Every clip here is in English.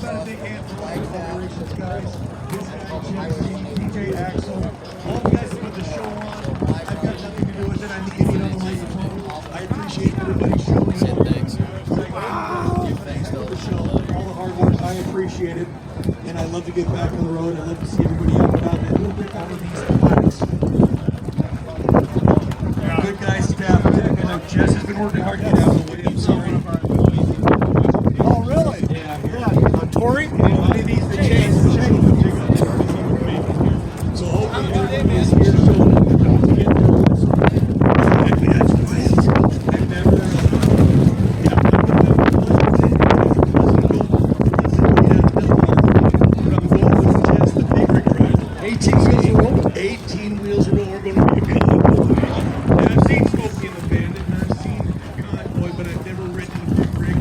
about a big hand for all the operations guys. This guy, Jim, DJ Axel, all the guys that put the show on. I've got nothing to do with it. I need to get on the microphone. I appreciate everybody showing up. Thanks for the show, all the hard work. I appreciate it. And I love to get back on the road. I love to see everybody out and about and a little bit out of these pockets. Good guys, staff. I know Jess has been working hard to get out of the way. I'm sorry. Oh, really? Yeah. Tori? He needs to change the chain. So hopefully everybody is here so don't get nervous. Exactly, that's right. I've never... the big rig drive. 18 wheels in a row? 18 wheels in a row. We're going to be a good. And I've seen Smokey and the Bandit, and I've seen Convoy, but I've never ridden a big rig.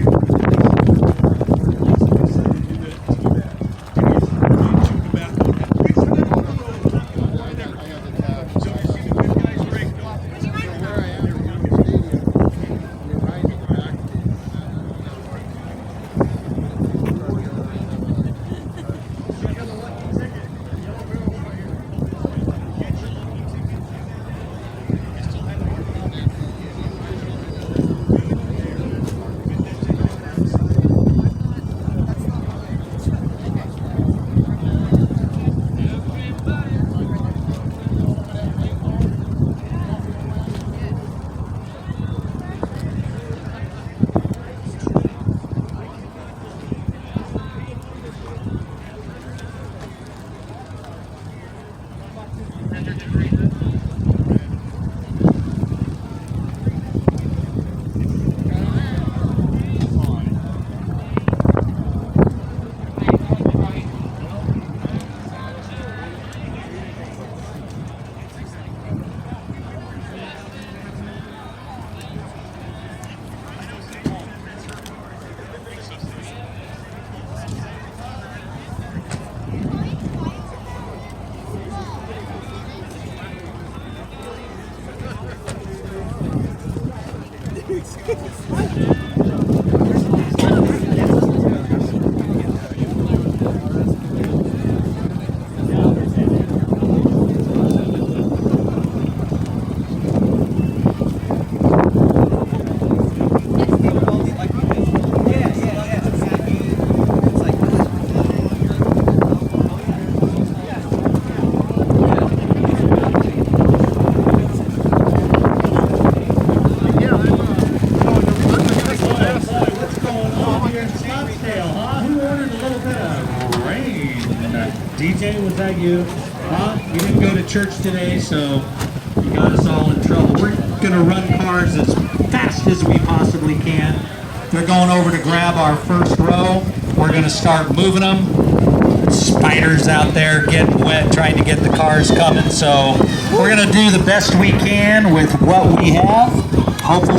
Scottsdale, huh? Who ordered a little bit of rain? DJ, was that you? Huh? You didn't go to church today, so you got us all in trouble. We're gonna run cars as fast as we possibly can. They're going over to grab our first row. We're gonna start moving them. Spiders out there getting wet, trying to get the cars coming. So we're gonna do the best we can with what we have. Hopefully